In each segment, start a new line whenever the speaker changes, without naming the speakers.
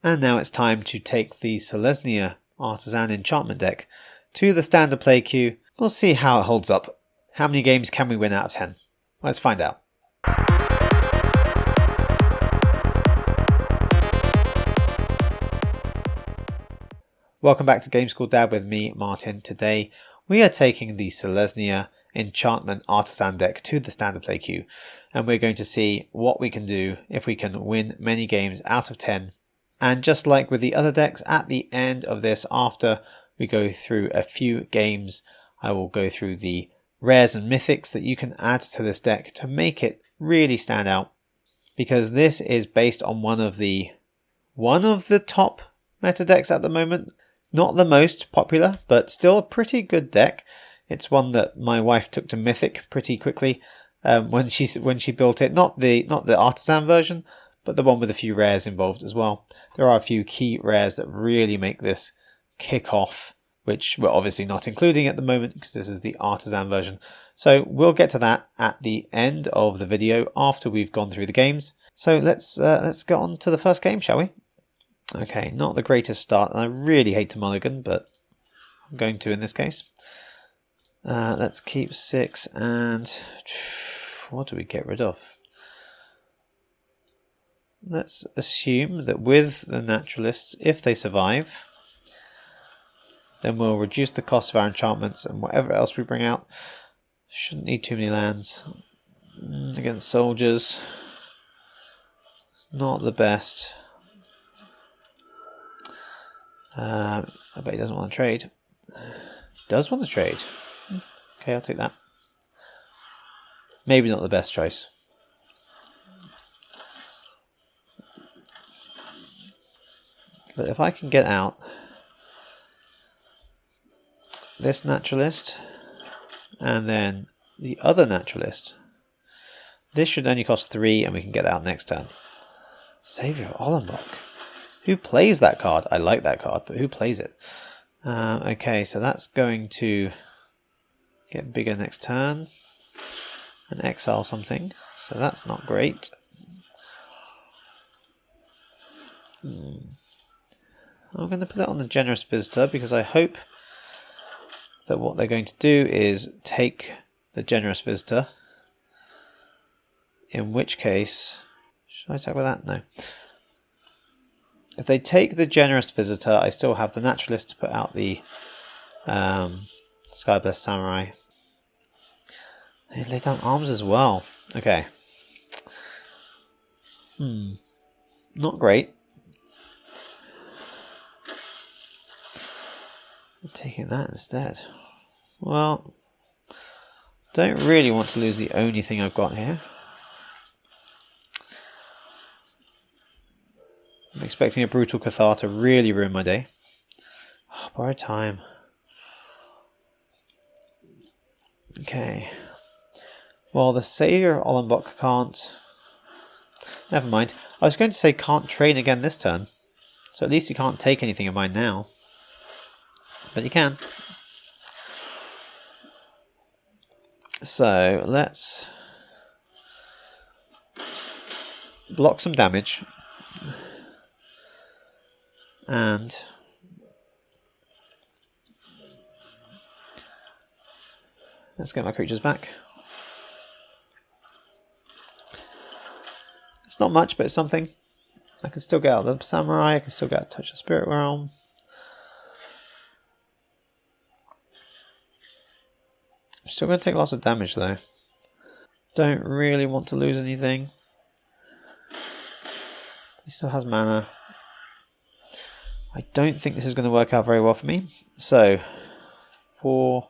And now it's time to take the Selesnya Artisan Enchantment deck to the standard play queue. We'll see how it holds up. How many games can we win out of 10? Let's find out. Welcome back to Game School Dad with me, Martin. Today we are taking the Selesnya Enchantment Artisan deck to the standard play queue, and we're going to see what we can do if we can win many games out of 10. And just like with the other decks, at the end of this, after we go through a few games, I will go through the rares and mythics that you can add to this deck to make it really stand out, because this is based on one of the top meta decks at the moment. Not the most popular, but still a pretty good deck. It's one that my wife took to mythic pretty quickly when she built it. Not the Artisan version, but the one with a few rares involved as well. There are a few key rares that really make this kick off, which we're obviously not including at the moment because this is the Artisan version. So we'll get to that at the end of the video after we've gone through the games. So let's get on to the first game, shall we? Okay, not the greatest start, and I really hate to mulligan, but I'm going to in this case. Let's keep 6, and what do we get rid of? Let's assume that with the naturalists, if they survive, then we'll reduce the cost of our enchantments, and whatever else we bring out, shouldn't need too many lands. Against soldiers, not the best. I bet he doesn't want to trade. Does want to trade. Okay, I'll take that. Maybe not the best choice. But if I can get out this naturalist and then the other naturalist, this should only cost 3 and we can get that out next turn. Savior of Ollenbach. Who plays that card? I like that card, but who plays it? Okay, so that's going to get bigger next turn and exile something, so that's not great. I'm going to put it on the Generous Visitor because I hope that what they're going to do is take the Generous Visitor, in which case, should I attack with that? No. If they take the Generous Visitor, I still have the Naturalist to put out the Skyblessed Samurai. They lay down arms as well. Okay. Not great. I'm taking that instead. Well, don't really want to lose the only thing I've got here. I'm expecting a Brutal Cathar to really ruin my day. Oh, borrowed time. Okay. Well, the Savior of Ollenbach can't... Never mind. I was going to say can't train again this turn. So at least he can't take anything of mine now. But he can. So let's block some damage. And let's get my creatures back. It's not much, but it's something. I can still get out the Samurai, I can still get out Touch the Spirit Realm. I'm still going to take lots of damage though. Don't really want to lose anything. He still has mana. I don't think this is going to work out very well for me. So, for...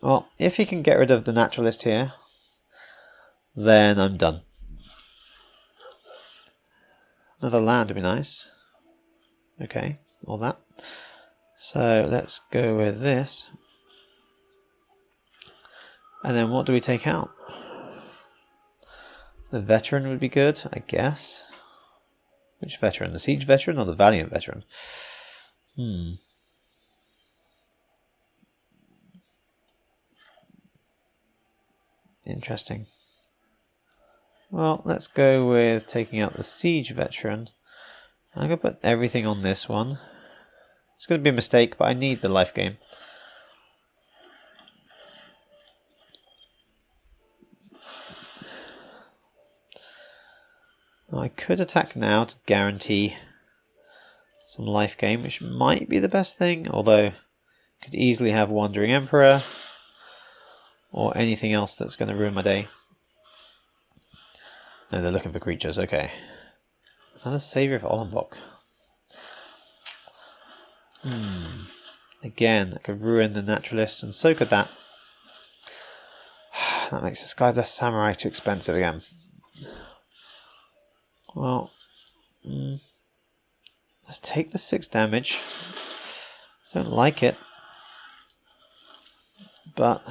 Well, if he can get rid of the Naturalist here, then I'm done. Another land would be nice. Okay, all that. So let's go with this. And then what do we take out? The Veteran would be good, I guess. Which Veteran? The Siege Veteran or the Valiant Veteran? Interesting. Well, let's go with taking out the Siege Veteran. I'm going to put everything on this one. It's going to be a mistake, but I need the life gain. I could attack now to guarantee some life gain, which might be the best thing, although could easily have Wandering Emperor or anything else that's going to ruin my day. No, they're looking for creatures, okay. Another Saviour of Ollenbock. Again, that could ruin the Naturalist, and so could that. That makes the Skyblessed Samurai too expensive again. Well, let's take the 6 damage. Don't like it, but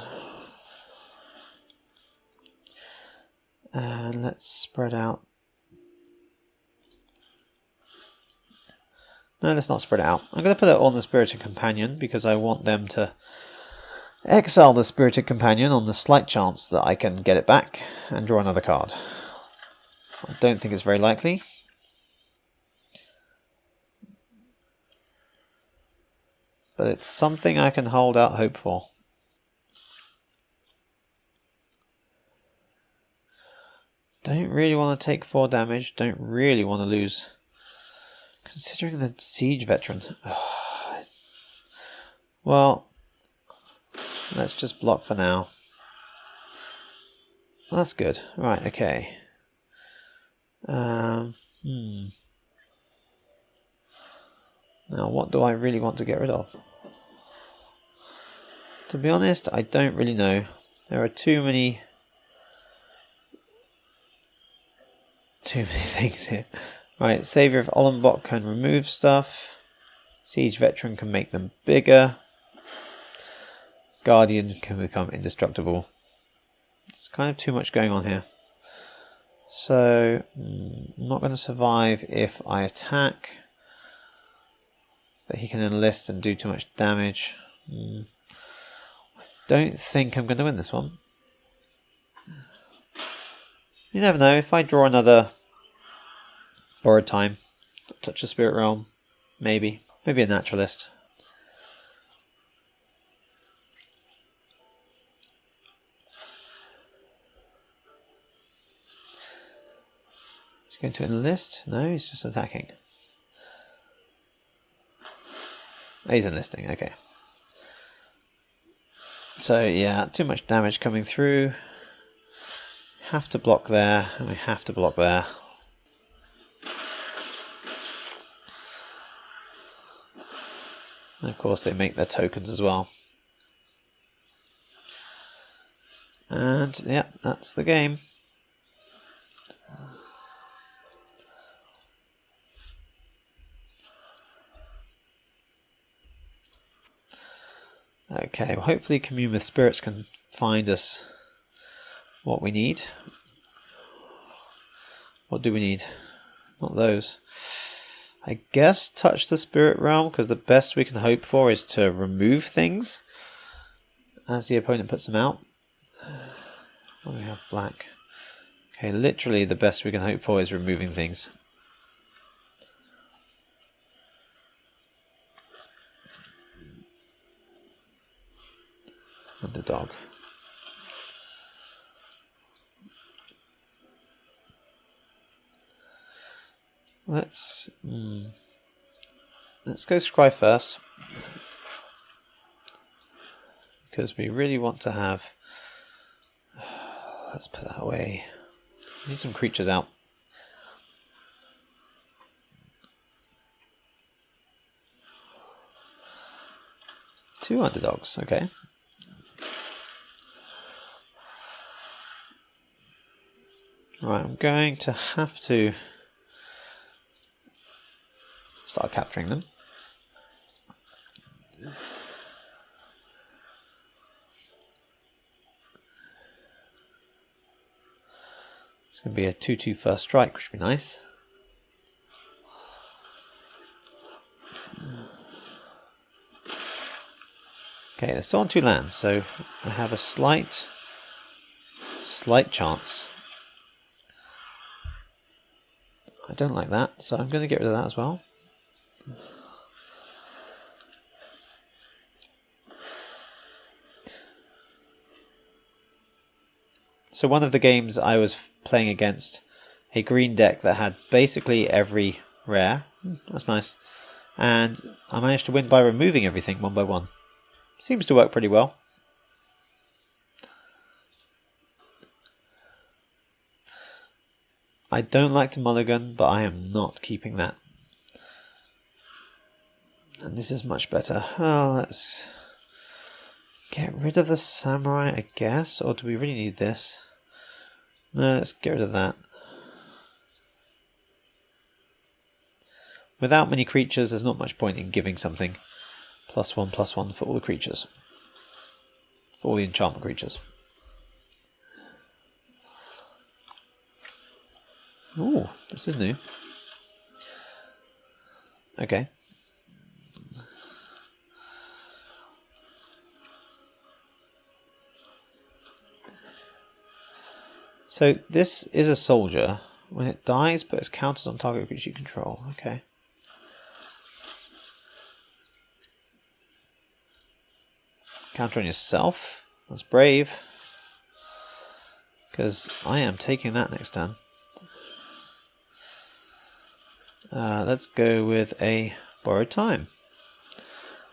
let's spread out. No, let's not spread it out. I'm going to put it on the Spirited Companion because I want them to exile the Spirited Companion on the slight chance that I can get it back and draw another card. I don't think it's very likely. But it's something I can hold out hope for. Don't really want to take 4 damage. Don't really want to lose. Considering the Siege Veteran. Well, let's just block for now. That's good. Right, okay. Now, what do I really want to get rid of? To be honest, I don't really know. There are too many things here. Right, Saviour of Ollenbock can remove stuff. Siege Veteran can make them bigger. Guardian can become indestructible. It's kind of too much going on here. So, I'm not going to survive if I attack. But he can enlist and do too much damage. I don't think I'm going to win this one. You never know, if I draw another Borrowed Time, touch the Spirit Realm, maybe a Naturalist. He's going to enlist? No, he's just attacking. Oh, he's enlisting, okay. So yeah, too much damage coming through. Have to block there, and we have to block there. And of course they make their tokens as well. And yeah, that's the game. Okay, well hopefully Commune with Spirits can find us what we need. What do we need? Not those. I guess touch the Spirit Realm, because the best we can hope for is to remove things as the opponent puts them out. Oh, we have black. Okay, literally the best we can hope for is removing things. Underdog. Let's go Scry first, because we really want to have. Let's put that away. Need some creatures out. Two underdogs, okay. Right, I'm going to have to start capturing them. It's going to be a 2/2 first strike, which would be nice. Okay, they're still on 2 lands, so I have a slight Slight chance. I don't like that, so I'm going to get rid of that as well. So one of the games I was playing against a green deck that had basically every rare. That's nice. And I managed to win by removing everything one by one. Seems to work pretty well. I don't like to mulligan, but I am not keeping that. And this is much better. Oh, let's get rid of the samurai, I guess. Or do we really need this? No, let's get rid of that. Without many creatures, there's not much point in giving something +1/+1 for all the creatures. For all the enchantment creatures. Ooh, this is new. Okay. So this is a soldier. When it dies, but it's counters on target creature you control. Okay. Counter on yourself. That's brave. Because I am taking that next turn. Let's go with a borrowed time.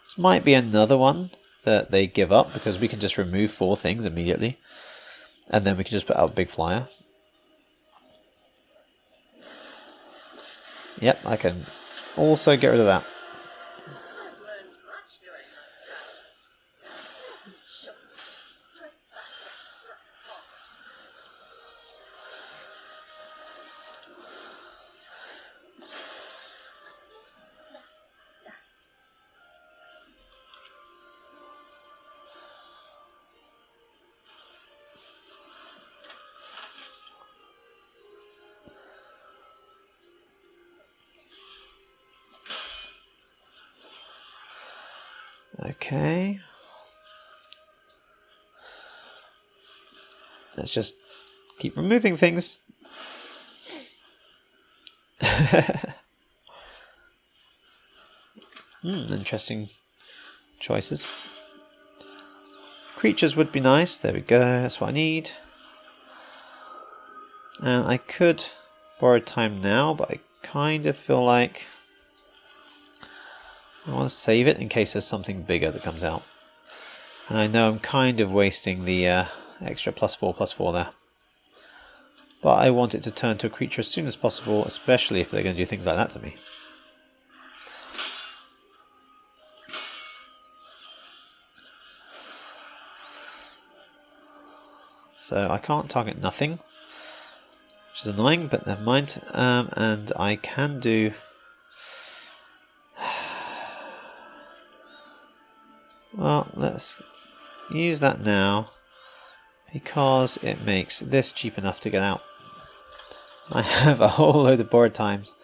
This might be another one that they give up because we can just remove 4 things immediately. And then we can just put out a big flyer. Yep, I can also get rid of that. Okay. Let's just keep removing things. Interesting choices. Creatures would be nice. There we go. That's what I need. And I could borrow time now, but I kind of feel like I want to save it in case there's something bigger that comes out. And I know I'm kind of wasting the extra +4/+4 there. But I want it to turn to a creature as soon as possible, especially if they're going to do things like that to me. So I can't target nothing, which is annoying, but never mind. And I can do... Well, let's use that now, because it makes this cheap enough to get out. I have a whole load of borrowed times.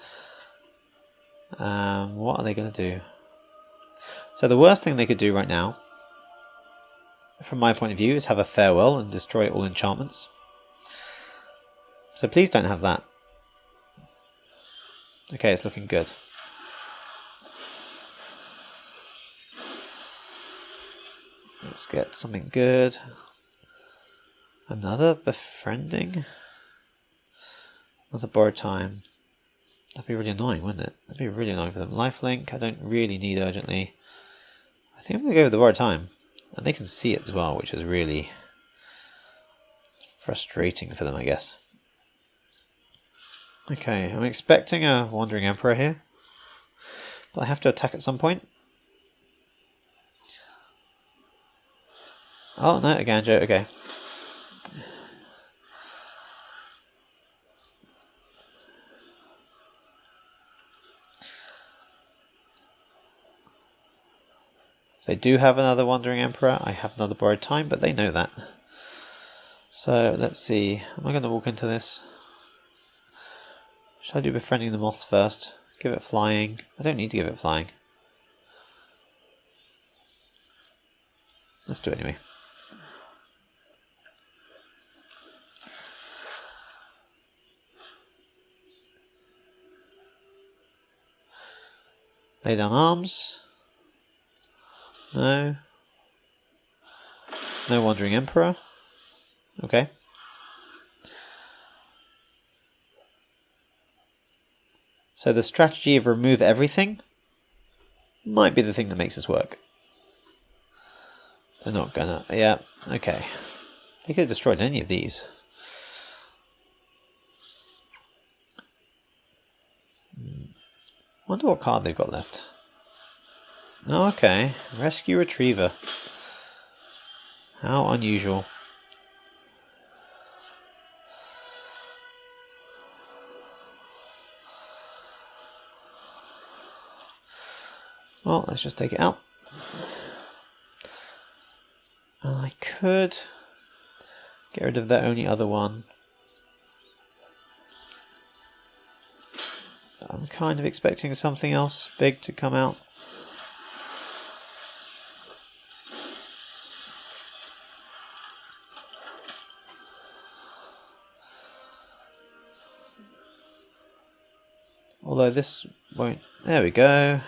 What are they going to do? So the worst thing they could do right now, from my point of view, is have a farewell and destroy all enchantments. So please don't have that. Okay, it's looking good. Let's get something good. Another befriending? Another borrowed time. That'd be really annoying, wouldn't it? That'd be really annoying for them. Lifelink, I don't really need urgently. I think I'm going to go with the borrowed time. And they can see it as well, which is really frustrating for them, I guess. Okay, I'm expecting a Wandering Emperor here. But I have to attack at some point. Oh, no, a Ganjo, okay. They do have another Wandering Emperor. I have another borrowed time, but they know that. So let's see. Am I going to walk into this? Should I do befriending the moths first? Give it flying. I don't need to give it flying. Let's do it anyway. Lay down arms. No. No Wandering Emperor. Okay. So the strategy of remove everything might be the thing that makes this work. They're not gonna... Yeah, okay. They could have destroyed any of these. Wonder what card they've got left. Oh, okay. Rescue Retriever. How unusual. Well, let's just take it out. And I could get rid of that only other one. I'm kind of expecting something else big to come out. Although this won't... There we go.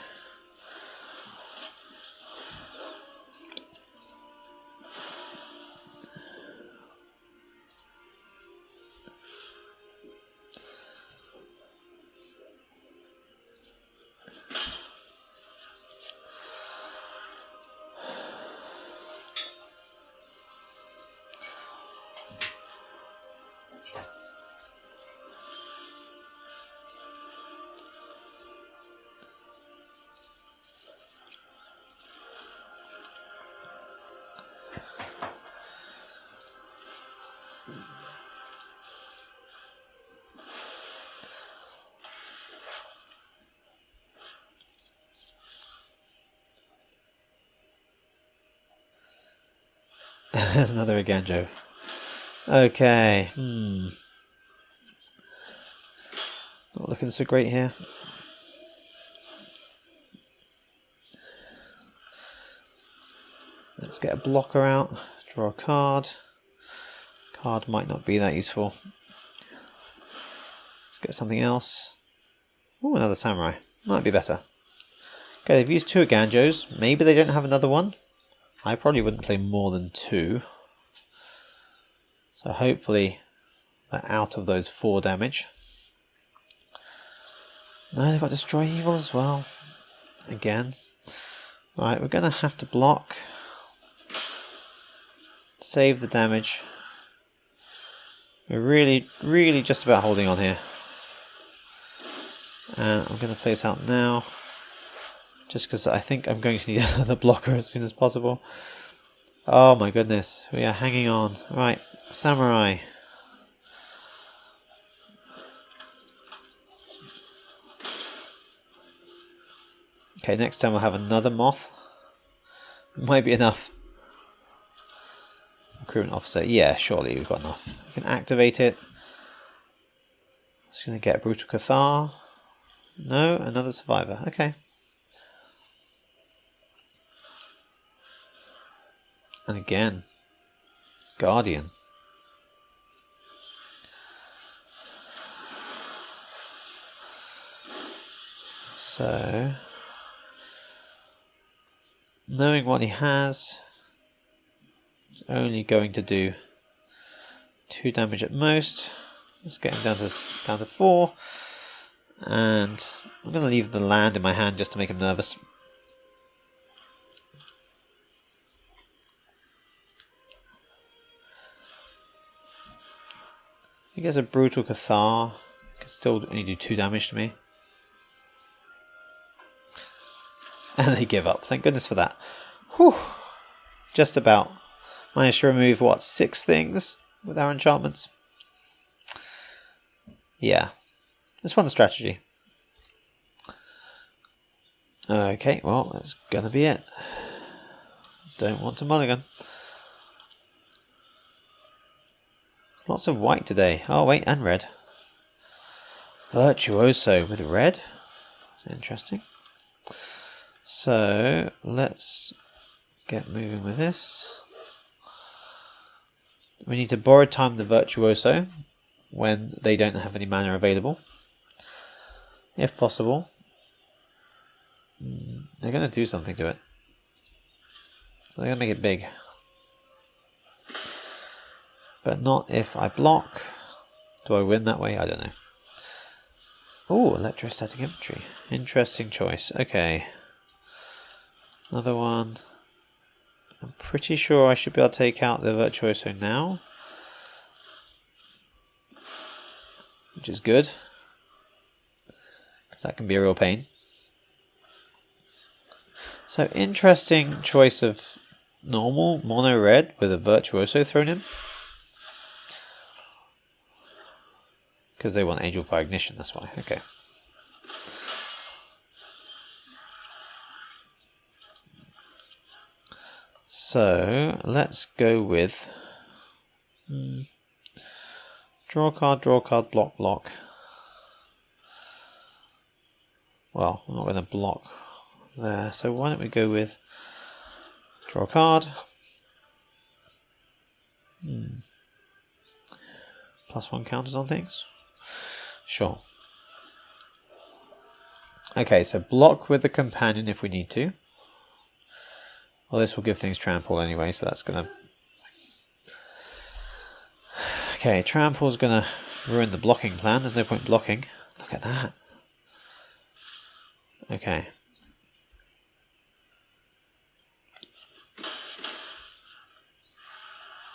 There's another Aganjo. Okay. Not looking so great here. Let's get a blocker out. Draw a card. Card might not be that useful. Let's get something else. Oh, another samurai. Might be better. Okay, they've used 2 Aganjos. Maybe they don't have another one. I probably wouldn't play more than 2. So hopefully they're out of those 4 damage. No, they've got Destroy Evil as well. Again. Right, we're going to have to block. Save the damage. We're really just about holding on here. And I'm going to play this out now. Just because I think I'm going to need another blocker as soon as possible. Oh my goodness, we are hanging on. Right, samurai. Okay, next time we'll have another moth. It might be enough. Recruitment officer. Yeah, surely we've got enough. We can activate it. Just going to get a Brutal Cathar. No, another survivor. Okay. And again, Guardian. So, knowing what he has, he's only going to do 2 damage at most. Let's get him down to 4. And I'm going to leave the land in my hand just to make him nervous. He gets a Brutal Cathar. Can still only do 2 damage to me. And they give up. Thank goodness for that. Whew. Just about. Managed to remove, what, 6 things with our enchantments? Yeah. This one's strategy. Okay, well, that's gonna be it. Don't want to mulligan. Lots of white today. Oh, wait, and red. Virtuoso with red. That's interesting. So, let's get moving with this. We need to borrow time the Virtuoso when they don't have any mana available. If possible. They're going to do something to it. So they're going to make it big. But not if I block. Do I win that way? I don't know. Oh, electrostatic infantry. Interesting choice. Okay. Another one. I'm pretty sure I should be able to take out the Virtuoso now. Which is good. Because that can be a real pain. So interesting choice of normal mono red with a Virtuoso thrown in. Because they want Angel Fire Ignition, that's why. Okay. So let's go with draw card, block, block. Well, I'm not going to block there, so why don't we go with draw a card. +1 counters on things. Sure. Okay, so block with the companion if we need to. Well, this will give things trample anyway, so that's going to... Okay, trample's going to ruin the blocking plan. There's no point blocking. Look at that. Okay.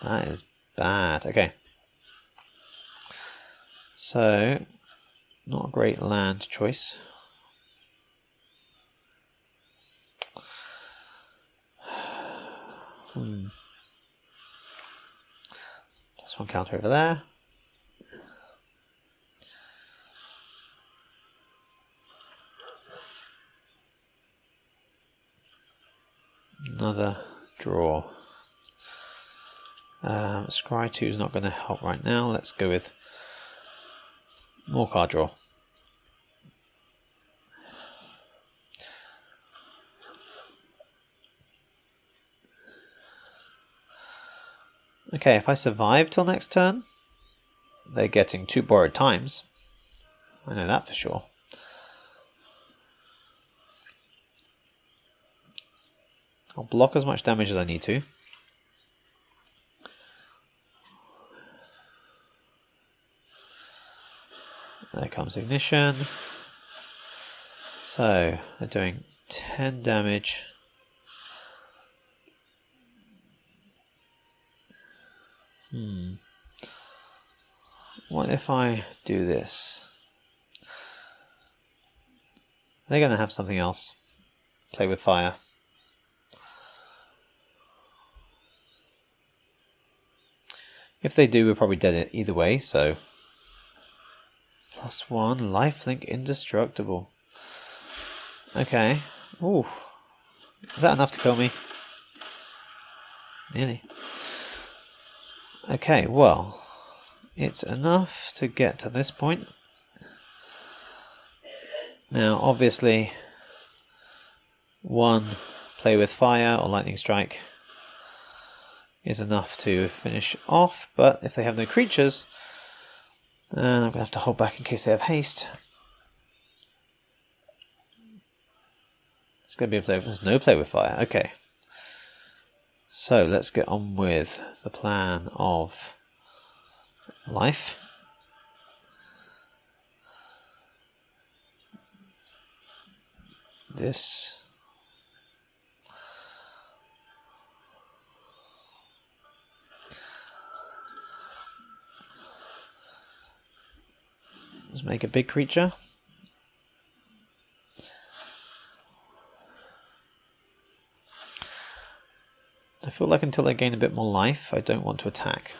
That is bad. Okay. So, not a great land choice. +1 counter over there. Another draw. Scry 2 is not going to help right now. Let's go with more card draw. Okay, if I survive till next turn, they're getting 2 borrowed times. I know that for sure. I'll block as much damage as I need to. There comes Ignition. So, they're doing 10 damage. What if I do this? They're going to have something else. Play with fire. If they do, we're probably dead either way, so... +1, lifelink indestructible. Okay. Ooh. Is that enough to kill me? Nearly. Okay, well, it's enough to get to this point. Now, obviously, 1 play with fire or lightning strike is enough to finish off, but if they have no creatures, then I'm going to have to hold back in case they have haste. It's going to be a play with, there's no play with fire. Okay. So let's get on with the plan of life. This. Let's make a big creature. I feel like until I gain a bit more life, I don't want to attack.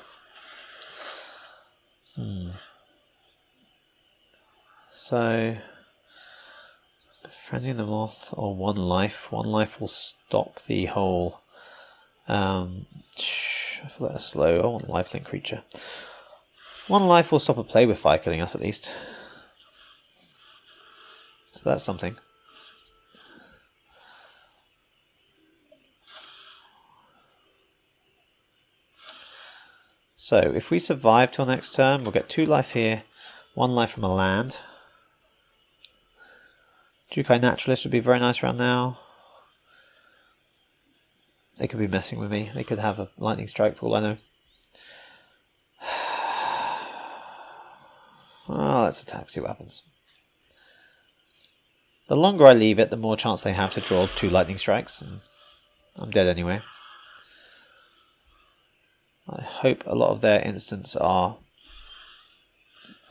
So, Friendly the Moth or 1 life. 1 life will stop the whole... I feel like that's slow. I want a lifelink creature. 1 life will stop a play with fire killing us at least. So that's something. So if we survive till next turn, we'll get 2 life here, 1 life from a land, Jukai Naturalist would be very nice around now. They could be messing with me. They could have a lightning strike for all I know. Oh, let's attack, see what happens. The longer I leave it, the more chance they have to draw 2 lightning strikes. And I'm dead anyway. I hope a lot of their instants are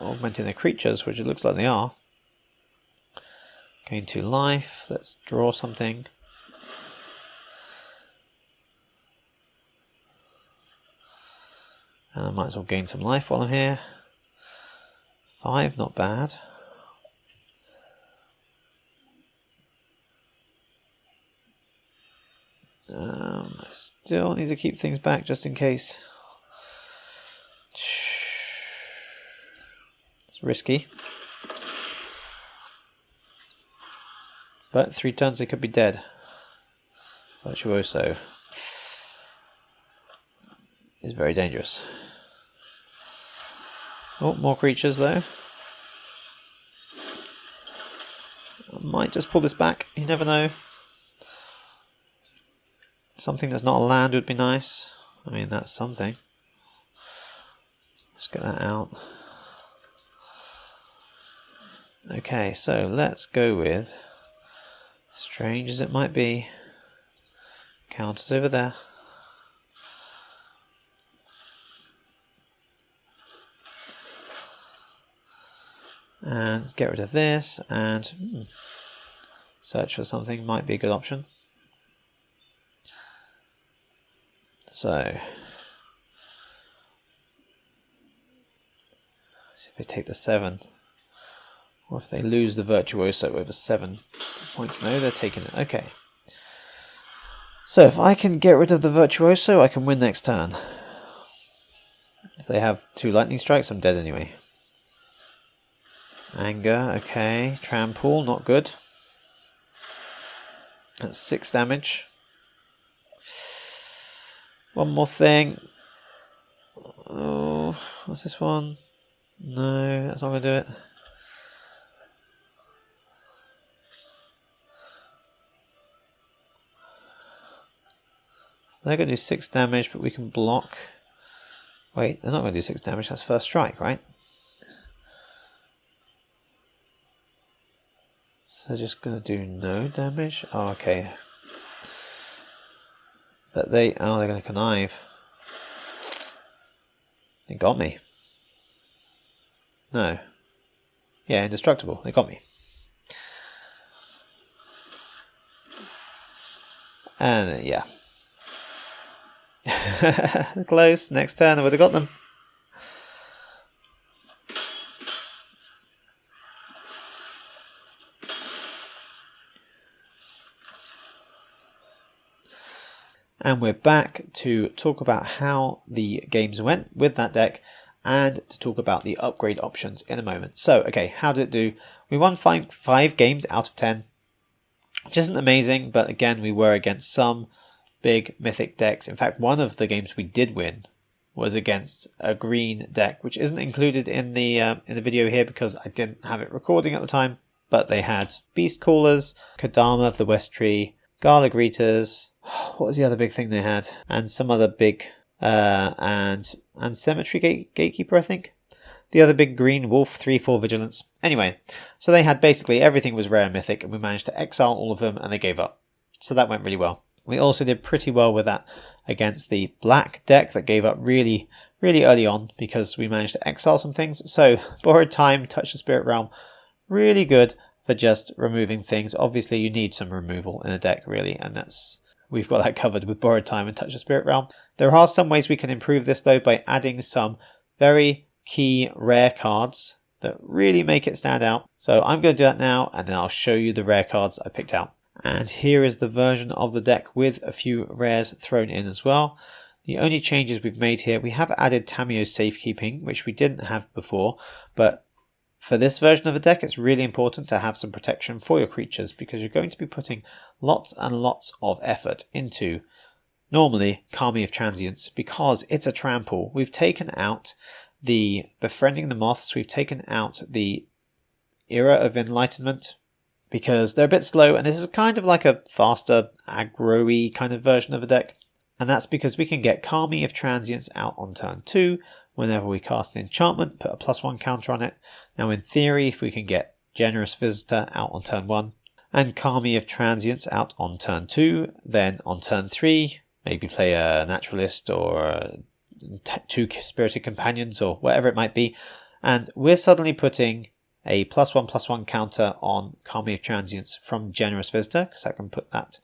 augmenting their creatures, which it looks like they are. Gain 2 life. Let's draw something. And I might as well gain some life while I'm here. 5, not bad. I still need to keep things back just in case. It's risky. But 3 turns they could be dead. Virtuoso is very dangerous. Oh, more creatures though. I might just pull this back, you never know. Something that's not a land would be nice. I mean, that's something. Let's get that out. Okay, so let's go with, strange as it might be, counters over there. And get rid of this and search for something might be a good option. So, see if they take the 7, or if they lose the Virtuoso over 7 points. No, they're taking it. Okay. So if I can get rid of the Virtuoso, I can win next turn. If they have 2 lightning strikes, I'm dead anyway. Anger, okay. Trample, not good. That's 6 damage. One more thing. Oh, what's this one? No, that's not going to do it. They're going to do 6 damage, but we can block. Wait, they're not going to do 6 damage. That's first strike, right? So they're just going to do no damage. Oh, okay. But they're going to connive. They got me. No. Yeah, indestructible. They got me. And yeah. Close. Next turn I would have got them. And we're back to talk about how the games went with that deck and to talk about the upgrade options in a moment. So, okay, how did it do? We won 5 games out of 10, which isn't amazing, but again, we were against some big mythic decks. In fact, one of the games we did win was against a green deck, which isn't included in the video here because I didn't have it recording at the time, but they had Beast Callers, Kodama of the West Tree, Gala Greeters, what was the other big thing they had? And some other big, and Cemetery Gatekeeper, I think. The other big green wolf, 3/4 vigilance. Anyway, so they had basically everything was rare and mythic, and we managed to exile all of them, and they gave up. So that went really well. We also did pretty well with that against the black deck that gave up really, really early on because we managed to exile some things. So Borrowed Time, Touch the Spirit Realm, really good for just removing things. Obviously, you need some removal in a deck, really, and we've got that covered with Borrowed Time and Touch the Spirit Realm. There are some ways we can improve this, though, by adding some very key rare cards that really make it stand out. So I'm going to do that now, and then I'll show you the rare cards I picked out. And here is the version of the deck with a few rares thrown in as well. The only changes we've made here, we have added Tamiyo's Safekeeping, which we didn't have before, but for this version of the deck, it's really important to have some protection for your creatures because you're going to be putting lots and lots of effort into, normally, Kami of Transience because it's a trample. We've taken out the Befriending the Moths, we've taken out the Era of Enlightenment, because they're a bit slow, and this is kind of like a faster aggro-y kind of version of a deck. And that's because we can get Kami of Transience out on turn 2 whenever we cast an enchantment, put a +1 counter on it. Now in theory, if we can get Generous Visitor out on turn 1 and Kami of Transience out on turn 2, then on turn 3, maybe play a Naturalist or 2 Spirited Companions or whatever it might be, and we're suddenly putting a +1/+1 counter on Kami of Transience from Generous Visitor, because I can put that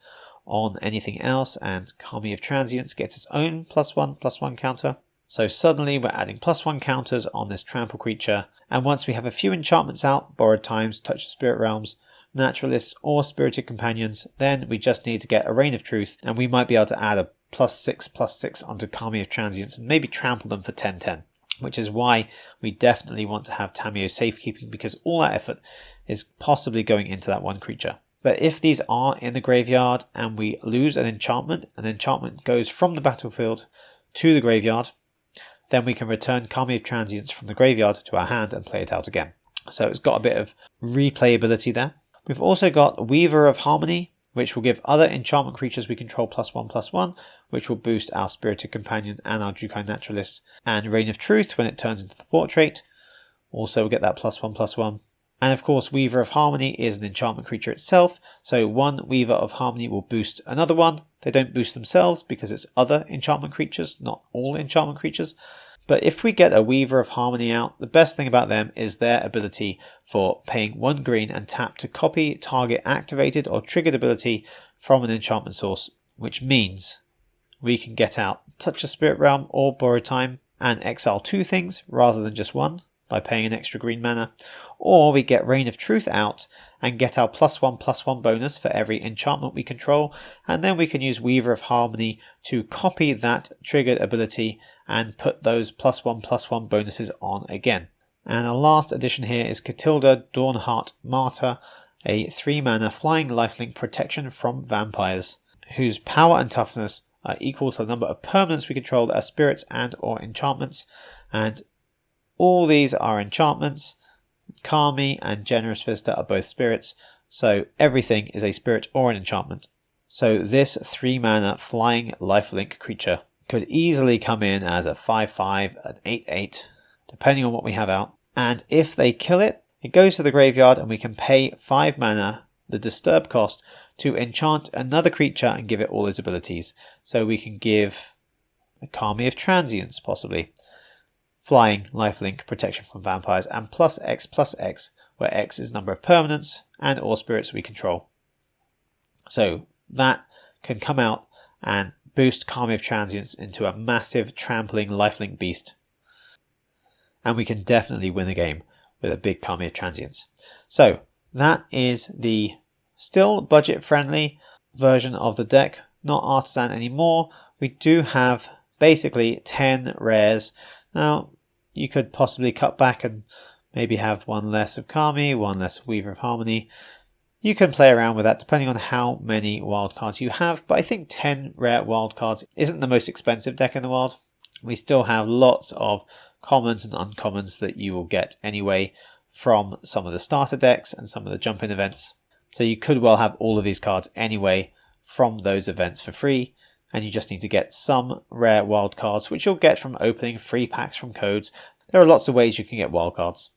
on anything else, and Kami of Transience gets its own +1/+1 counter. So suddenly we're adding +1 counters on this trample creature, and once we have a few enchantments out, Borrowed Times, Touch of Spirit Realms, Naturalists or Spirited Companions, then we just need to get a Reign of Truth, and we might be able to add a +6/+6 onto Kami of Transience and maybe trample them for 10/10. Which is why we definitely want to have Tamiyo Safekeeping, because all that effort is possibly going into that one creature. But if these are in the graveyard and we lose an enchantment goes from the battlefield to the graveyard, then we can return Kami of Transience from the graveyard to our hand and play it out again. So it's got a bit of replayability there. We've also got Weaver of Harmony, which will give other enchantment creatures we control +1/+1, which will boost our Spirited Companion and our Jukai Naturalist, and Reign of Truth when it turns into the portrait. Also we'll get that +1/+1. And of course, Weaver of Harmony is an enchantment creature itself, so one Weaver of Harmony will boost another one. They don't boost themselves because it's other enchantment creatures, not all enchantment creatures. But if we get a Weaver of Harmony out, the best thing about them is their ability for paying 1 green and tap to copy target activated or triggered ability from an enchantment source, which means we can get out Touch of Spirit Realm or Borrowed Time and exile 2 things rather than just 1 by paying an extra green mana, or we get Reign of Truth out and get our +1/+1 bonus for every enchantment we control, and then we can use Weaver of Harmony to copy that triggered ability and put those +1/+1 bonuses on again. And our last addition here is Catilda Dawnheart Martyr, a 3 mana flying lifelink protection from vampires, whose power and toughness are equal to the number of permanents we control that are spirits and or enchantments, and all these are enchantments. Kami and Generous Visitor are both spirits, so everything is a spirit or an enchantment. So this 3 mana flying lifelink creature could easily come in as a 5/5, an 8/8, depending on what we have out. And if they kill it, it goes to the graveyard and we can pay 5 mana, the disturb cost, to enchant another creature and give it all its abilities. So we can give a Kami of Transience, possibly. Flying, lifelink, protection from vampires, and +X/+X, where X is number of permanents and all spirits we control. So that can come out and boost Kami of Transience into a massive trampling lifelink beast. And we can definitely win the game with a big Kami of Transience. So that is the still budget friendly version of the deck, not Artisan anymore. We do have basically 10 rares. Now, you could possibly cut back and maybe have 1 less of Kami, 1 less of Weaver of Harmony. You can play around with that depending on how many wildcards you have, but I think 10 rare wildcards isn't the most expensive deck in the world. We still have lots of commons and uncommons that you will get anyway from some of the starter decks and some of the jump-in events. So you could well have all of these cards anyway from those events for free. And you just need to get some rare wildcards, which you'll get from opening free packs from codes. There are lots of ways you can get wildcards.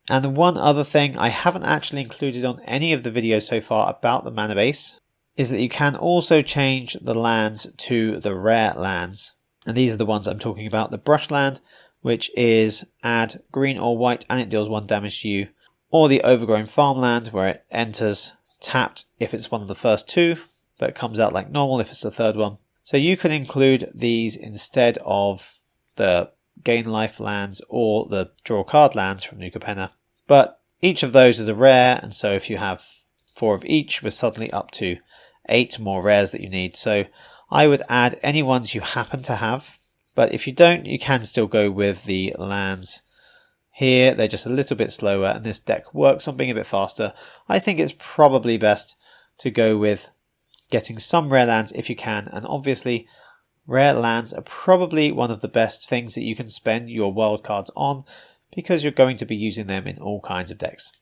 And the one other thing I haven't actually included on any of the videos so far about the mana base is that you can also change the lands to the rare lands. And these are the ones I'm talking about. The brush land, which is add green or white and it deals 1 damage to you. Or the overgrown farmland, where it enters tapped if it's one of the first 2, but it comes out like normal if it's the 3rd one. So you can include these instead of the gain life lands or the draw card lands from New Capenna. But each of those is a rare, and so if you have 4 of each, we're suddenly up to 8 more rares that you need. So I would add any ones you happen to have, but if you don't, you can still go with the lands here. They're just a little bit slower, and this deck works on being a bit faster. I think it's probably best to go with getting some rare lands if you can, and obviously rare lands are probably one of the best things that you can spend your wildcards on because you're going to be using them in all kinds of decks.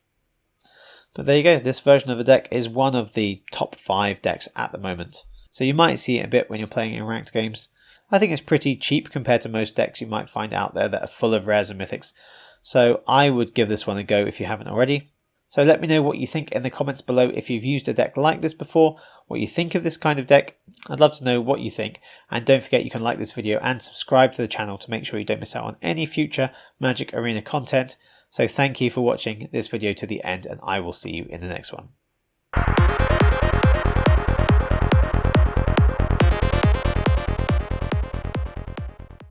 But there you go, this version of the deck is one of the top 5 decks at the moment. So you might see it a bit when you're playing in ranked games. I think it's pretty cheap compared to most decks you might find out there that are full of rares and mythics. So I would give this one a go if you haven't already. So let me know what you think in the comments below if you've used a deck like this before, what you think of this kind of deck. I'd love to know what you think, and don't forget you can like this video and subscribe to the channel to make sure you don't miss out on any future Magic Arena content. So thank you for watching this video to the end, and I will see you in the next one.